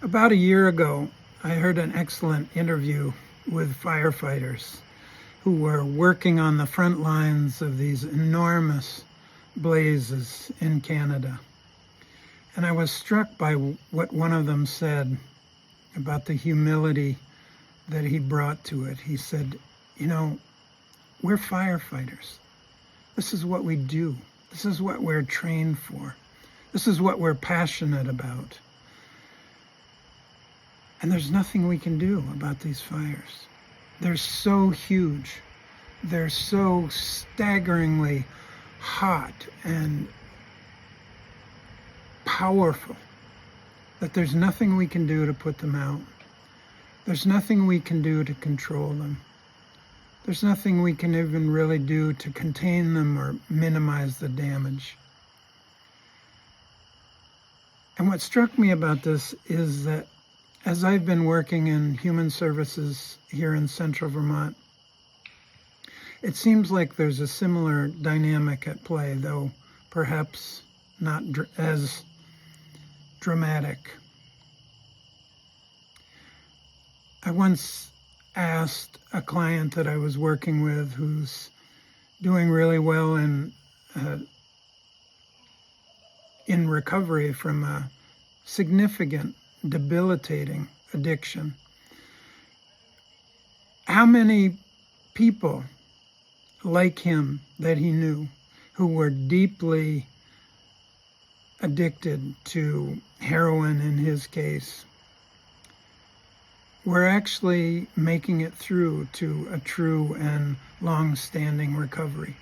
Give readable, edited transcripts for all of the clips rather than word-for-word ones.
About a year ago, I heard an excellent interview with firefighters who were working on the front lines of these enormous blazes in Canada. And I was struck by what one of them said about the humility that he brought to it. He said, we're firefighters. This is what we do. This is what we're trained for. This is what we're passionate about. And there's nothing we can do about these fires. They're so huge. They're so staggeringly hot and powerful that there's nothing we can do to put them out. There's nothing we can do to control them. There's nothing we can even really do to contain them or minimize the damage. And what struck me about this is that as I've been working in human services here in central Vermont, it seems like there's a similar dynamic at play, though perhaps not as dramatic. I once asked a client that I was working with who's doing really well in recovery from a significant, debilitating addiction, how many people like him that he knew who were deeply addicted to heroin in his case were actually making it through to a true and long-standing recovery.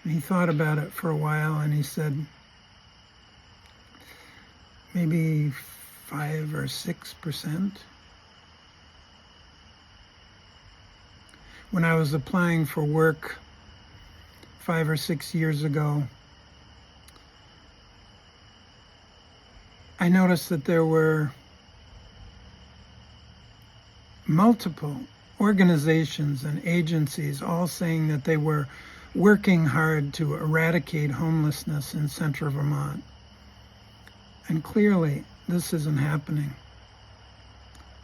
And he thought about it for a while and he said, maybe 5 or 6%. When I was applying for work 5 or 6 years ago, I noticed that there were multiple organizations and agencies all saying that they were working hard to eradicate homelessness in central Vermont. And clearly, this isn't happening.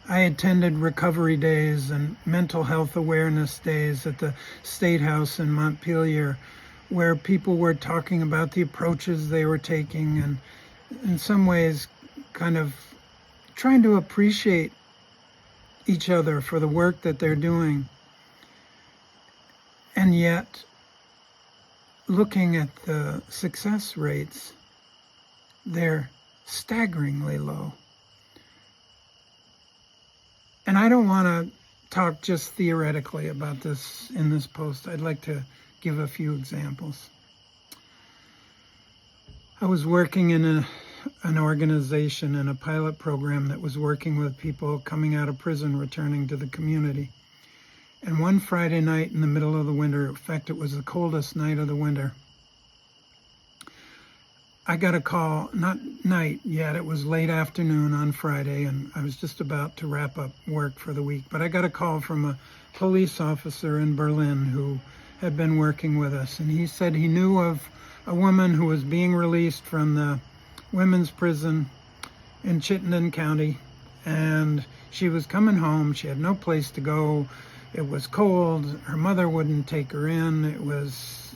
I attended recovery days and mental health awareness days at the State House in Montpelier, where people were talking about the approaches they were taking and in some ways kind of trying to appreciate each other for the work that they're doing. And yet, looking at the success rates, they're staggeringly low. And I don't want to talk just theoretically about this in this post. I'd like to give a few examples. I was working in an organization in a pilot program that was working with people coming out of prison, returning to the community. And one Friday night in the middle of the winter, in fact, it was the coldest night of the winter, I got a call, not night yet, it was late afternoon on Friday, and I was just about to wrap up work for the week, but I got a call from a police officer in Berlin who had been working with us, and he said he knew of a woman who was being released from the women's prison in Chittenden County, and she was coming home. She had no place to go. It was cold. Her mother wouldn't take her in. It was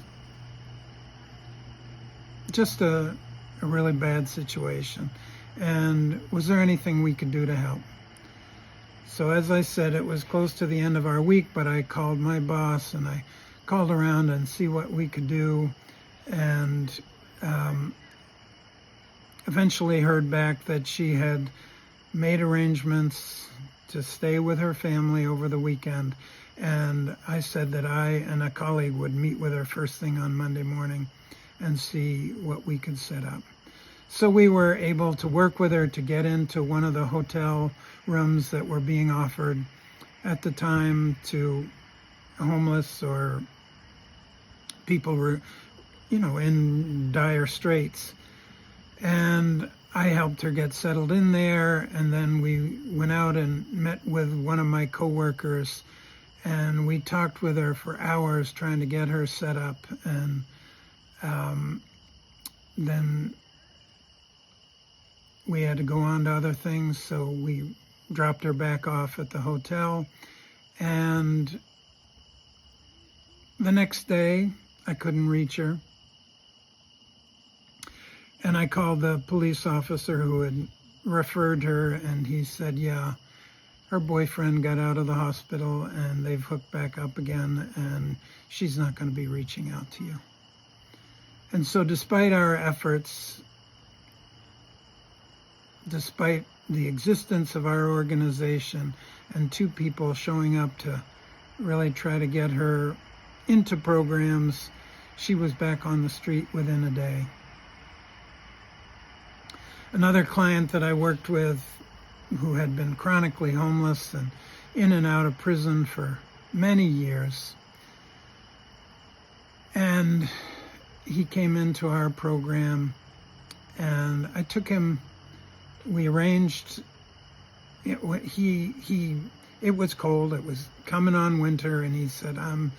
just a really bad situation. And was there anything we could do to help? So as I said, it was close to the end of our week, but I called my boss and I called around and see what we could do, and eventually heard back that she had made arrangements to stay with her family over the weekend. And I said that I and a colleague would meet with her first thing on Monday morning and see what we could set up. So we were able to work with her to get into one of the hotel rooms that were being offered at the time to homeless or people were, in dire straits. And I helped her get settled in there, and then we went out and met with one of my coworkers, and we talked with her for hours trying to get her set up. And then we had to go on to other things, so we dropped her back off at the hotel. And the next day, I couldn't reach her. And I called the police officer who had referred her, and he said, yeah, her boyfriend got out of the hospital and they've hooked back up again, and she's not going to be reaching out to you. And so despite our efforts, despite the existence of our organization and two people showing up to really try to get her into programs, she was back on the street within a day. Another client that I worked with who had been chronically homeless and in and out of prison for many years, and he came into our program, and I took him, we arranged, it was cold, it was coming on winter, and he said, I'm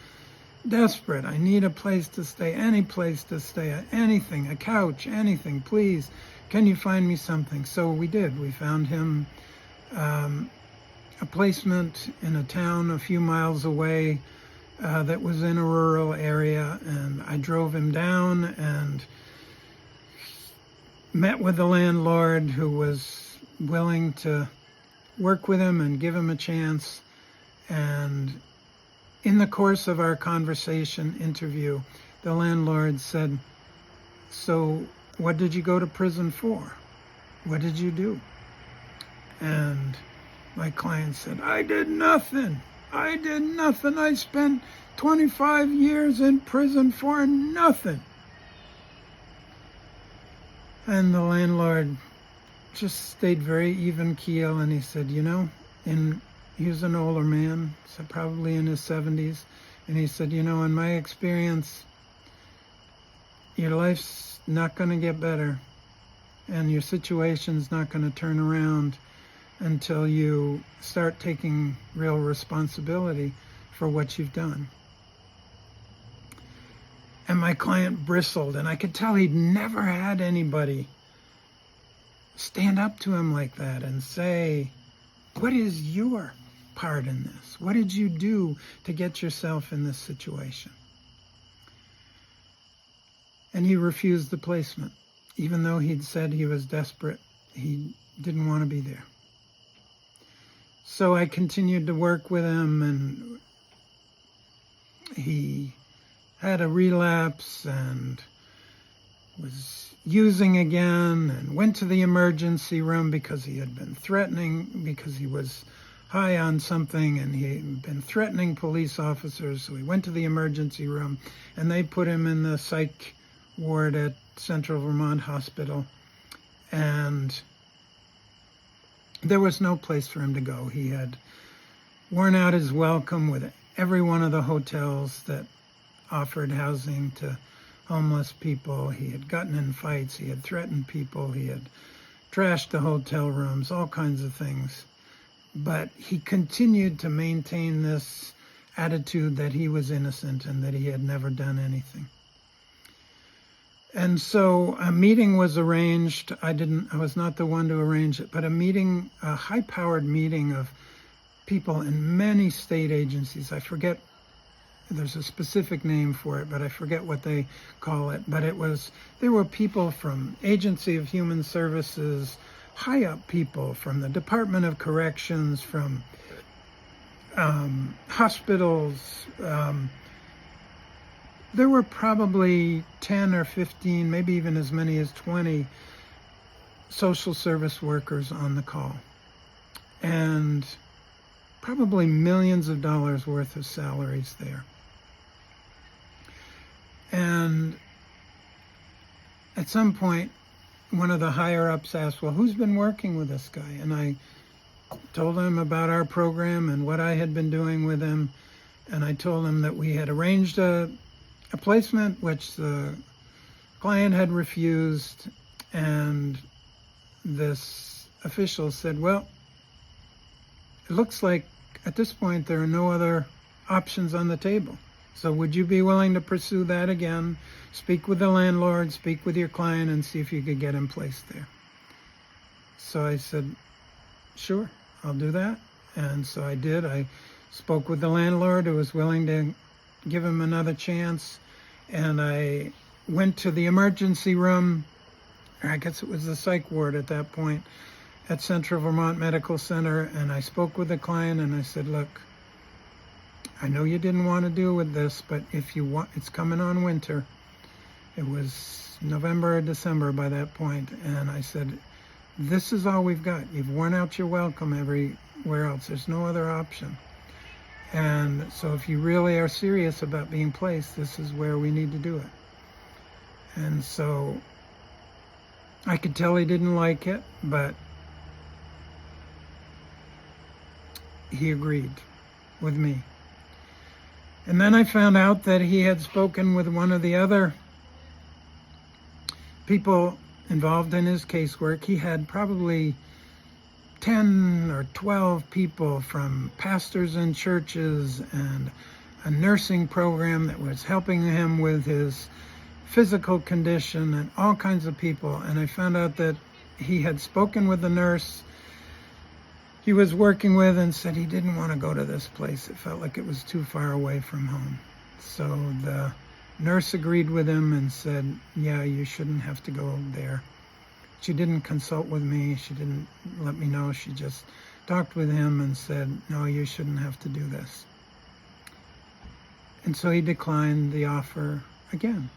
desperate, I need a place to stay, any place to stay, anything, a couch, anything, please, can you find me something? So we did. We found him a placement in a town a few miles away that was in a rural area, and I drove him down and met with the landlord, who was willing to work with him and give him a chance. And in the course of our interview, the landlord said, so what did you go to prison for? What did you do? And my client said, I did nothing. I spent 25 years in prison for nothing. And the landlord just stayed very even keel, and he said, you know, he was an older man, so probably in his 70s, and he said, you know, in my experience, your life's not going to get better, and your situation's not going to turn around until you start taking real responsibility for what you've done. And my client bristled, and I could tell he'd never had anybody stand up to him like that and say, what is your part in this? What did you do to get yourself in this situation? And he refused the placement. Even though he'd said he was desperate, he didn't want to be there. So I continued to work with him, and he had a relapse and was using again, and went to the emergency room because he had been threatening, because he was high on something, and he had been threatening police officers. So he went to the emergency room, and they put him in the psych ward at Central Vermont Hospital, and there was no place for him to go. He had worn out his welcome with every one of the hotels that offered housing to homeless people. He had gotten in fights, he had threatened people, he had trashed the hotel rooms, all kinds of things. But he continued to maintain this attitude that he was innocent and that he had never done anything. And so a meeting was arranged. I was not the one to arrange it, but a high-powered meeting of people in many state agencies. I forget, there's a specific name for it, but I forget what they call it. But there were people from Agency of Human Services, high-up people from the Department of Corrections, from hospitals. There were probably 10 or 15, maybe even as many as 20 social service workers on the call, and probably millions of dollars worth of salaries there. And at some point, one of the higher-ups asked, well, who's been working with this guy? And I told him about our program and what I had been doing with him, and I told him that we had arranged a placement which the client had refused, and this official said, well, it looks like at this point there are no other options on the table. So would you be willing to pursue that again? Speak with the landlord, speak with your client, and see if you could get him placed there. So I said, sure, I'll do that. And so I did. I spoke with the landlord, who was willing to give him another chance. And I went to the emergency room, or I guess it was the psych ward at that point, at Central Vermont Medical Center. And I spoke with the client and I said, look, I know you didn't want to deal with this, but if you want, it's coming on winter. It was November or December by that point. And I said, this is all we've got. You've worn out your welcome everywhere else. There's no other option. And so if you really are serious about being placed, this is where we need to do it. And so I could tell he didn't like it, but he agreed with me. And then I found out that he had spoken with one of the other people involved in his casework. He had probably 10 or 12 people from pastors in churches and a nursing program that was helping him with his physical condition and all kinds of people. And I found out that he had spoken with the nurse he was working with and said he didn't want to go to this place. It felt like it was too far away from home. So the nurse agreed with him and said, yeah, you shouldn't have to go there. She didn't consult with me. She didn't let me know. She just talked with him and said, no, you shouldn't have to do this. And so he declined the offer again.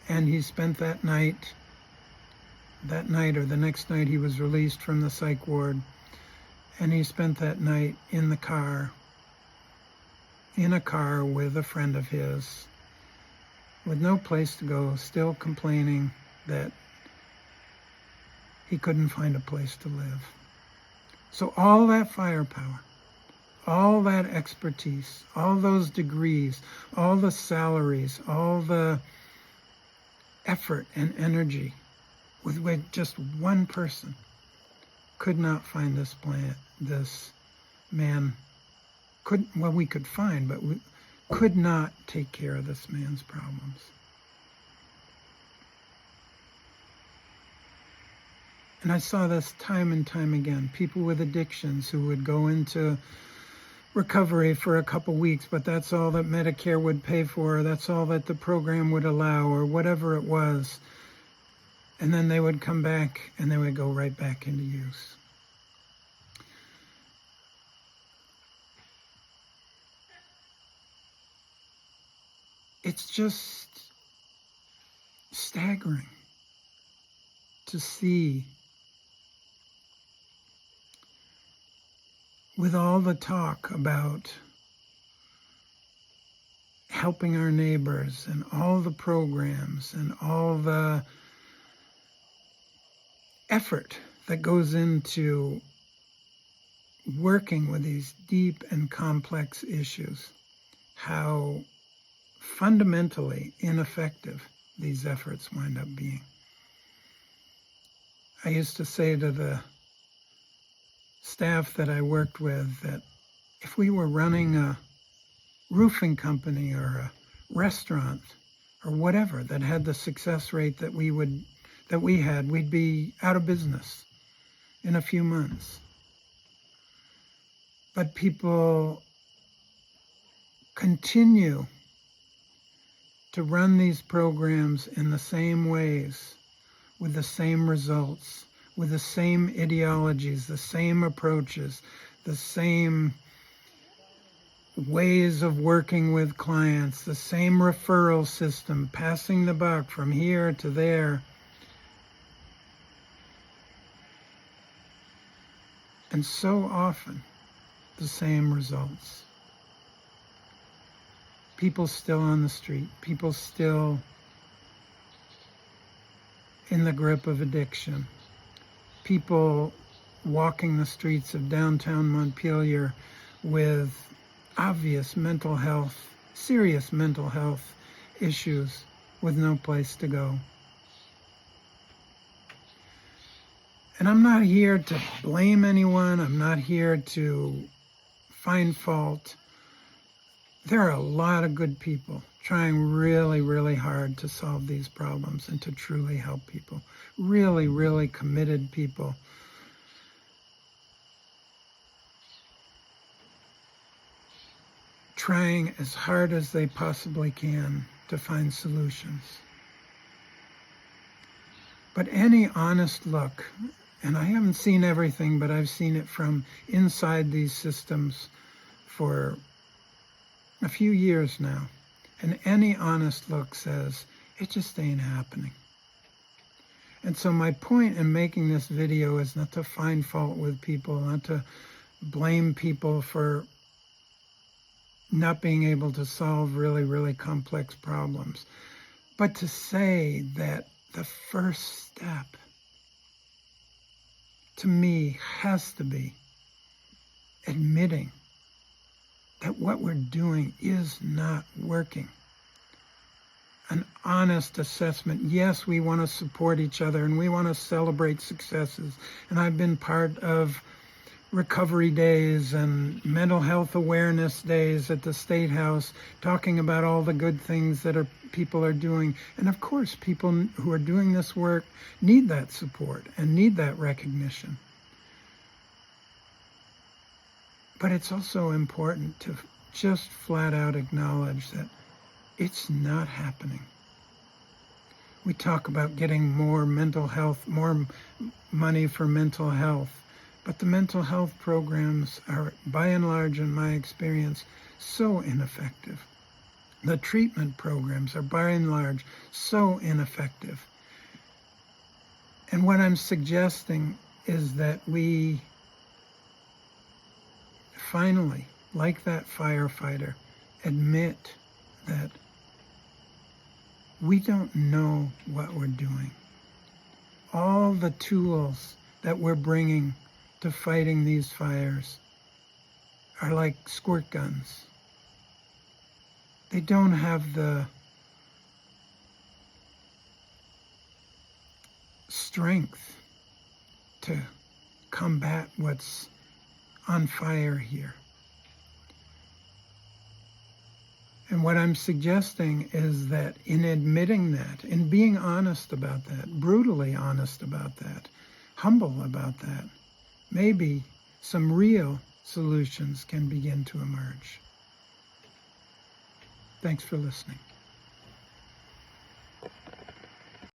And he spent that night or the next night, he was released from the psych ward. And he spent that night in a car with a friend of his, with no place to go, still complaining that he couldn't find a place to live. So all that firepower, all that expertise, all those degrees, all the salaries, all the effort and energy with which just one person could not find this man, we could find, but we could not take care of this man's problems. And I saw this time and time again. People with addictions who would go into recovery for a couple weeks, but that's all that Medicare would pay for, that's all that the program would allow, or whatever it was. And then they would come back and they would go right back into use. It's just staggering to see, with all the talk about helping our neighbors and all the programs and all the effort that goes into working with these deep and complex issues, how fundamentally ineffective these efforts wind up being. I used to say to the staff that I worked with that if we were running a roofing company or a restaurant or whatever that had the success rate that we had, we'd be out of business in a few months. But people continue to run these programs in the same ways, with the same results, with the same ideologies, the same approaches, the same ways of working with clients, the same referral system, passing the buck from here to there. And so often, the same results. People still on the street, people still in the grip of addiction, people walking the streets of downtown Montpelier with obvious mental health, serious mental health issues with no place to go. And I'm not here to blame anyone. I'm not here to find fault. there are a lot of good people trying really, really hard to solve these problems and to truly help people. Really, really committed people. Trying as hard as they possibly can to find solutions. But any honest look, and I haven't seen everything, but I've seen it from inside these systems for a few years now, and any honest look says, it just ain't happening. And so my point in making this video is not to find fault with people, not to blame people for not being able to solve really, really complex problems, but to say that the first step, to me, has to be admitting that what we're doing is not working. An honest assessment. Yes, we want to support each other and we want to celebrate successes. And I've been part of recovery days and mental health awareness days at the State House, talking about all the good things that people are doing. And of course, people who are doing this work need that support and need that recognition. But it's also important to just flat out acknowledge that it's not happening. We talk about getting more mental health, more money for mental health. But the mental health programs are, by and large, in my experience, so ineffective. The treatment programs are, by and large, so ineffective. And what I'm suggesting is that we finally, like that firefighter, admit that we don't know what we're doing. All the tools that we're bringing to fighting these fires are like squirt guns. They don't have the strength to combat what's on fire here. And what I'm suggesting is that in admitting that, in being honest about that, brutally honest about that, humble about that, maybe some real solutions can begin to emerge. Thanks for listening.